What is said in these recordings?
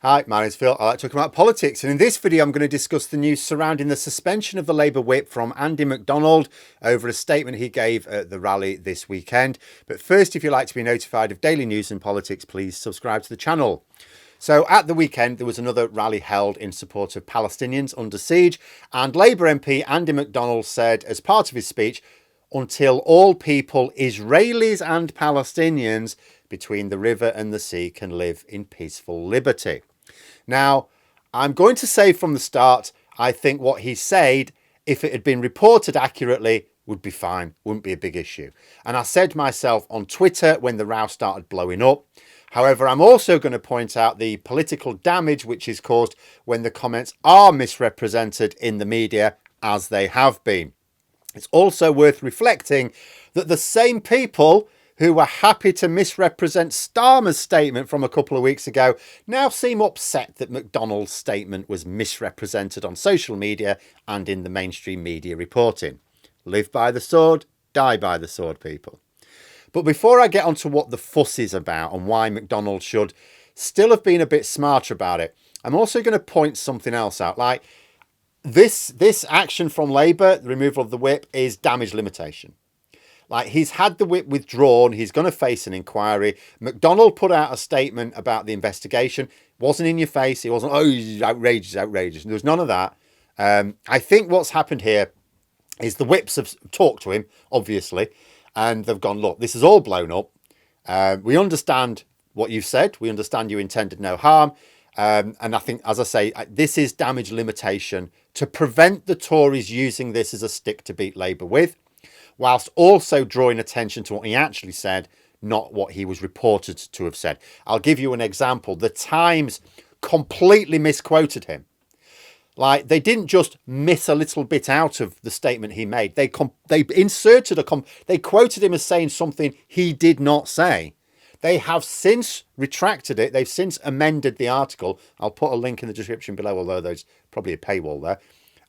Hi, my name's Phil. I like talking about politics, and in this video I'm going to discuss the news surrounding the suspension of the Labour whip from Andy McDonald over a statement he gave at the rally this weekend. But first, if you'd like to be notified of daily news and politics, please subscribe to the channel. So at the weekend, there was another rally held in support of Palestinians under siege, and Labour MP Andy McDonald said as part of his speech, "Until all people, Israelis and Palestinians, between the river and the sea can live in peaceful liberty." Now, I'm going to say from the start, I think what he said, if it had been reported accurately, would be fine, wouldn't be a big issue. And I said myself on Twitter when the row started blowing up. However, I'm also going to point out the political damage which is caused when the comments are misrepresented in the media, as they have been. It's also worth reflecting that the same people who were happy to misrepresent Starmer's statement from a couple of weeks ago now seem upset that McDonald's statement was misrepresented on social media and in the mainstream media reporting. Live by the sword, die by the sword, people. But before I get onto what the fuss is about and why McDonald should still have been a bit smarter about it, I'm also going to point something else out. Like this action from Labour, the removal of the whip, is damage limitation. Like, he's had the whip withdrawn. He's going to face an inquiry. McDonald put out a statement about the investigation. Wasn't in your face. He wasn't, oh, he's outrageous. There was none of that. I think what's happened here is the whips have talked to him, obviously, and they've gone, look, this is all blown up. We understand what you've said. We understand you intended no harm. And I think, as I say, this is damage limitation to prevent the Tories using this as a stick to beat Labour with, whilst also drawing attention to what he actually said, not what he was reported to have said. I'll give you an example. The Times completely misquoted him. Like, they didn't just miss a little bit out of the statement he made. They inserted they quoted him as saying something he did not say. They have since retracted it. They've since amended the article. I'll put a link in the description below, although there's probably a paywall there.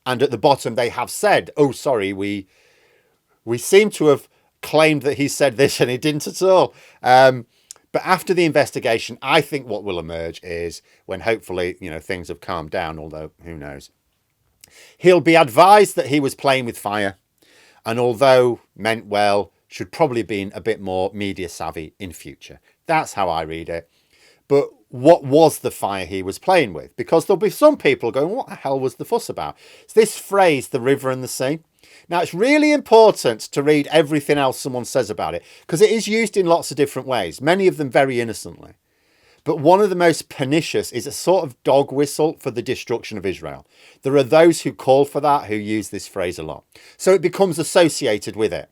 And at the bottom, they have said, oh, sorry, we seem to have claimed that he said this and he didn't at all. But after the investigation, I think what will emerge is when hopefully, things have calmed down, although who knows. He'll be advised that he was playing with fire. And although meant well, should probably been a bit more media savvy in future. That's how I read it. But what was the fire he was playing with? Because there'll be some people going, what the hell was the fuss about? It's this phrase, the river and the sea. Now, it's really important to read everything else someone says about it, because it is used in lots of different ways, many of them very innocently. But one of the most pernicious is a sort of dog whistle for the destruction of Israel. There are those who call for that, who use this phrase a lot. So it becomes associated with it.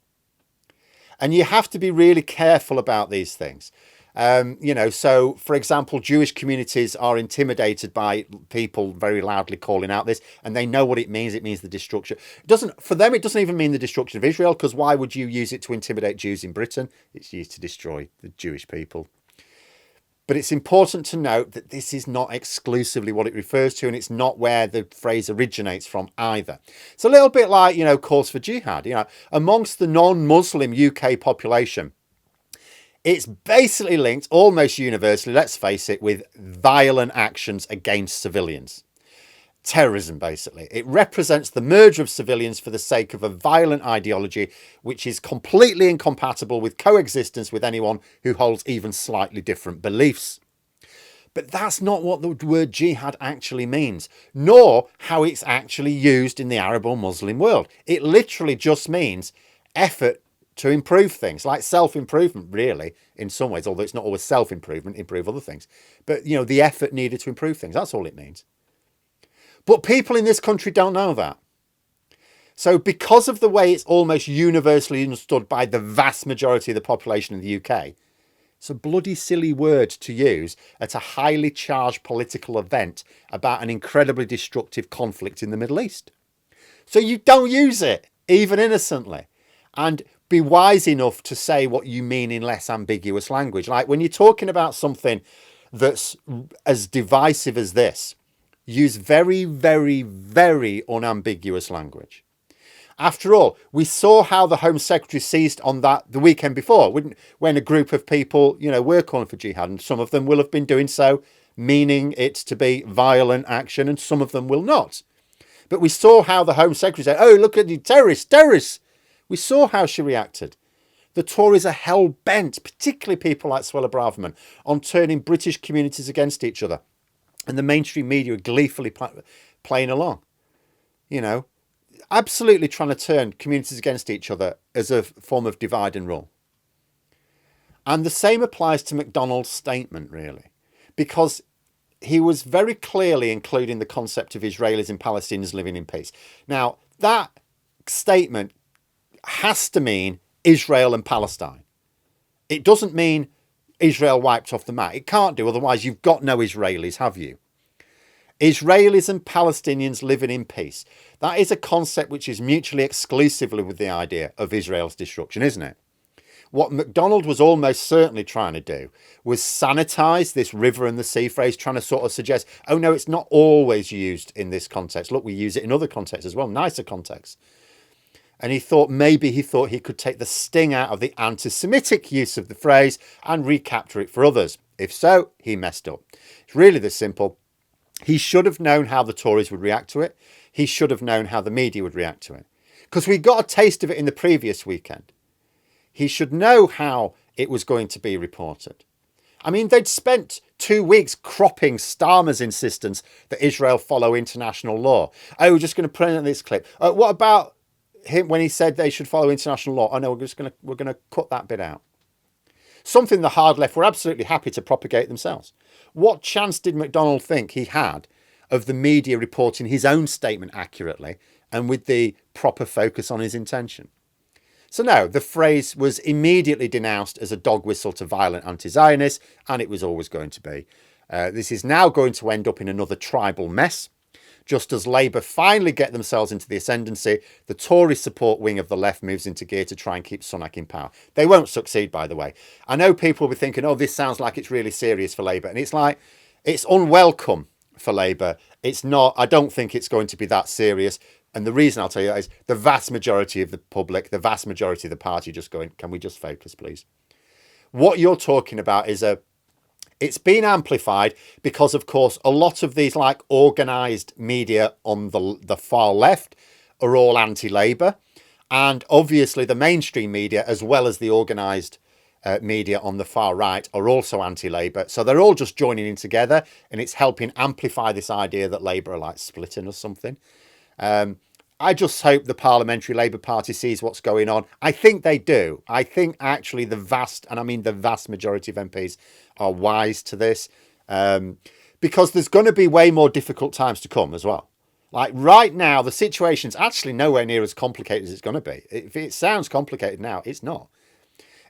And you have to be really careful about these things. So, for example, Jewish communities are intimidated by people very loudly calling out this, and they know what it means. It means the destruction. For them, it doesn't even mean the destruction of Israel, because why would you use it to intimidate Jews in Britain? It's used to destroy the Jewish people. But it's important to note that this is not exclusively what it refers to, and it's not where the phrase originates from either. It's a little bit like, calls for jihad. Amongst the non-Muslim UK population, it's basically linked almost universally, let's face it, with violent actions against civilians. Terrorism, basically. It represents the murder of civilians for the sake of a violent ideology, which is completely incompatible with coexistence with anyone who holds even slightly different beliefs. But that's not what the word jihad actually means, nor how it's actually used in the Arab or Muslim world. It literally just means effort to improve things, like self-improvement, really, in some ways, although it's not always self-improvement, improve other things. But, the effort needed to improve things, that's all it means. But people in this country don't know that. So because of the way it's almost universally understood by the vast majority of the population in the UK, it's a bloody silly word to use at a highly charged political event about an incredibly destructive conflict in the Middle East. So you don't use it, even innocently. And be wise enough to say what you mean in less ambiguous language. Like when you're talking about something that's as divisive as this, use very, very, very unambiguous language. After all, we saw how the Home Secretary seized on that the weekend before, when a group of people, were calling for jihad, and some of them will have been doing so meaning it to be violent action, and some of them will not. But we saw how the Home Secretary said, oh, look at the terrorists. We saw how she reacted. The Tories are hell-bent, particularly people like Suella Braverman, on turning British communities against each other. And the mainstream media are gleefully playing along. You know, absolutely trying to turn communities against each other as a form of divide and rule. And the same applies to McDonald's statement, really, because he was very clearly including the concept of Israelis and Palestinians living in peace. Now, that statement has to mean Israel and Palestine. It doesn't mean Israel wiped off the map. It can't do, otherwise you've got no Israelis, have you? Israelis and Palestinians living in peace. That is a concept which is mutually exclusive with the idea of Israel's destruction, isn't it? What McDonald was almost certainly trying to do was sanitize this river and the sea phrase, trying to sort of suggest, oh no, it's not always used in this context. Look, we use it in other contexts as well, nicer contexts. And he thought he could take the sting out of the anti-Semitic use of the phrase and recapture it for others. If so, he messed up. It's really this simple. He should have known how the Tories would react to it. He should have known how the media would react to it. Because we got a taste of it in the previous weekend. He should know how it was going to be reported. I mean, they'd spent 2 weeks cropping Starmer's insistence that Israel follow international law. Oh, we're just going to put in this clip. What about him when he said they should follow international law? Oh no, we're going to cut that bit out. Something the hard left were absolutely happy to propagate themselves. What chance did McDonald think he had of the media reporting his own statement accurately and with the proper focus on his intention? So no, the phrase was immediately denounced as a dog whistle to violent anti-Zionists, and it was always going to be. This is now going to end up in another tribal mess. Just as Labour finally get themselves into the ascendancy, the Tory support wing of the left moves into gear to try and keep Sunak in power. They won't succeed, by the way. I know people will be thinking, oh, this sounds like it's really serious for Labour. And it's like, it's unwelcome for Labour. It's not, I don't think it's going to be that serious. And the reason I'll tell you that is the vast majority of the public, the vast majority of the party just going, can we just focus, please? What you're talking about is it's been amplified because, of course, a lot of these like organised media on the far left are all anti-Labour. And obviously the mainstream media, as well as the organised media on the far right, are also anti-Labour. So they're all just joining in together, and it's helping amplify this idea that Labour are like splitting or something. I just hope the Parliamentary Labour Party sees what's going on. I think they do. I think actually the vast majority of MPs are wise to this, because there's going to be way more difficult times to come as well. Like right now, the situation's actually nowhere near as complicated as it's going to be. If it sounds complicated now, it's not.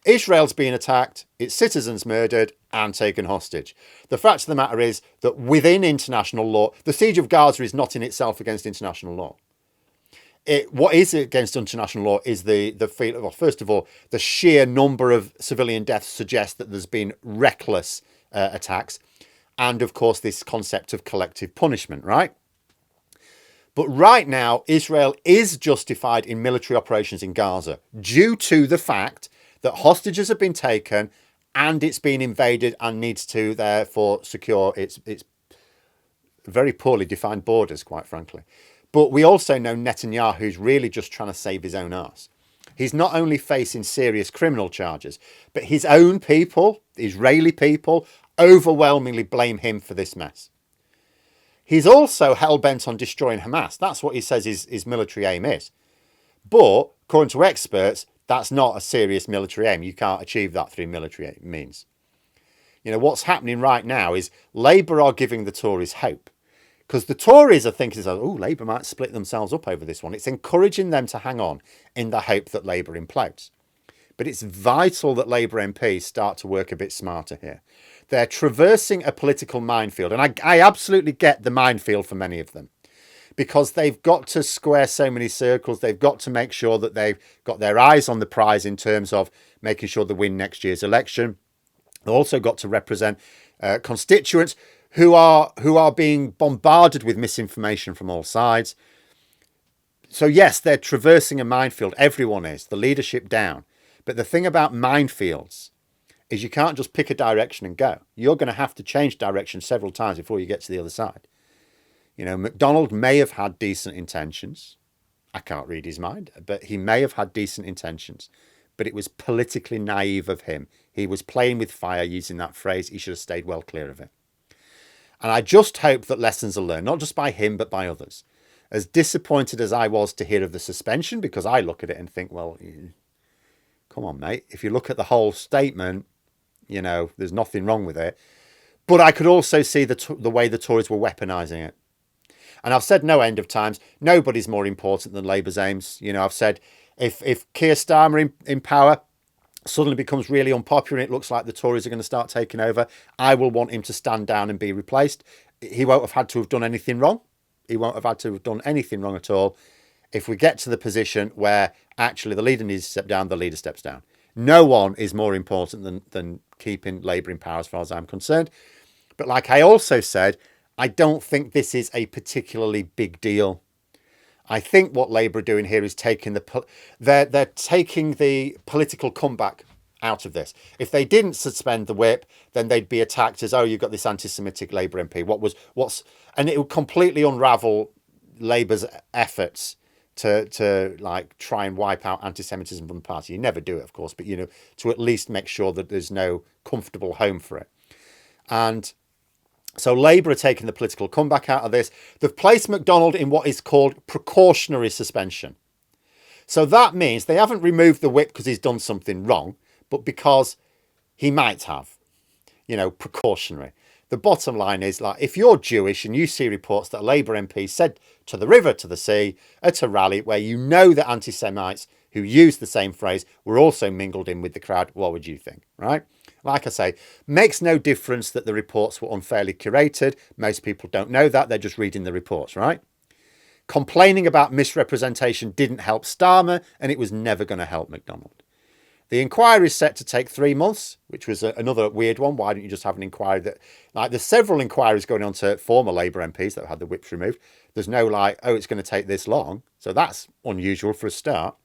Israel's being attacked, its citizens murdered and taken hostage. The fact of the matter is that within international law, the siege of Gaza is not in itself against international law. What is against international law is first of all, the sheer number of civilian deaths suggests that there's been reckless attacks. And of course, this concept of collective punishment, right? But right now, Israel is justified in military operations in Gaza due to the fact that hostages have been taken and it's been invaded and needs to therefore secure its very poorly defined borders, quite frankly. But we also know Netanyahu's really just trying to save his own arse. He's not only facing serious criminal charges, but his own people, Israeli people, overwhelmingly blame him for this mess. He's also hell-bent on destroying Hamas. That's what he says his military aim is. But, according to experts, that's not a serious military aim. You can't achieve that through military means. You know, what's happening right now is Labour are giving the Tories hope. Because the Tories are thinking, oh, Labour might split themselves up over this one. It's encouraging them to hang on in the hope that Labour implodes. But it's vital that Labour MPs start to work a bit smarter here. They're traversing a political minefield. And I absolutely get the minefield for many of them. Because they've got to square so many circles. They've got to make sure that they've got their eyes on the prize in terms of making sure they win next year's election. They've also got to represent constituents who are being bombarded with misinformation from all sides. So yes, they're traversing a minefield. Everyone is, the leadership down. But the thing about minefields is you can't just pick a direction and go. You're going to have to change direction several times before you get to the other side. You know, McDonald may have had decent intentions. I can't read his mind, but he may have had decent intentions. But it was politically naive of him. He was playing with fire using that phrase. He should have stayed well clear of it. And I just hope that lessons are learned, not just by him, but by others. As disappointed as I was to hear of the suspension, because I look at it and think, well, come on, mate. If you look at the whole statement, you know, there's nothing wrong with it. But I could also see the way the Tories were weaponising it. And I've said no end of times, nobody's more important than Labour's aims. You know, I've said if Keir Starmer in power suddenly becomes really unpopular and it looks like the Tories are going to start taking over, I will want him to stand down and be replaced. He won't have had to have done anything wrong. He won't have had to have done anything wrong at all. If we get to the position where actually the leader needs to step down, the leader steps down. No one is more important than keeping Labour in power as far as I'm concerned. But like I also said, I don't think this is a particularly big deal. I think what Labour are doing here is taking they're taking the political comeback out of this. If they didn't suspend the whip, then they'd be attacked as, oh, you've got this anti-Semitic Labour MP. And it would completely unravel Labour's efforts to like try and wipe out anti-Semitism from the party. You never do it, of course, but you know, to at least make sure that there's no comfortable home for it. And so Labour are taking the political comeback out of this. They've placed McDonald in what is called precautionary suspension. So that means they haven't removed the whip because he's done something wrong, but because he might have, you know, precautionary. The bottom line is, like, if you're Jewish and you see reports that a Labour MP said to the river, to the sea, at a rally where you know that anti-Semites who used the same phrase were also mingled in with the crowd, what would you think, right? Like I say, makes no difference that the reports were unfairly curated. Most people don't know that. They're just reading the reports, right? Complaining about misrepresentation didn't help Starmer, and it was never going to help McDonald. The inquiry is set to take 3 months, which was another weird one. Why don't you just have an inquiry that, like, there's several inquiries going on to former Labour MPs that have had the whips removed. There's no like, oh, it's going to take this long. So that's unusual for a start.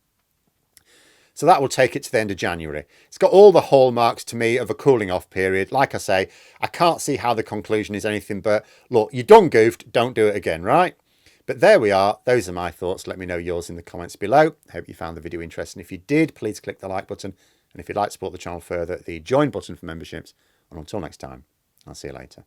So that will take it to the end of January. It's got all the hallmarks to me of a cooling off period. Like I say, I can't see how the conclusion is anything but, look, you done goofed, don't do it again, right? But there we are. Those are my thoughts. Let me know yours in the comments below. Hope you found the video interesting. If you did, please click the like button. And if you'd like to support the channel further, the join button for memberships. And until next time, I'll see you later.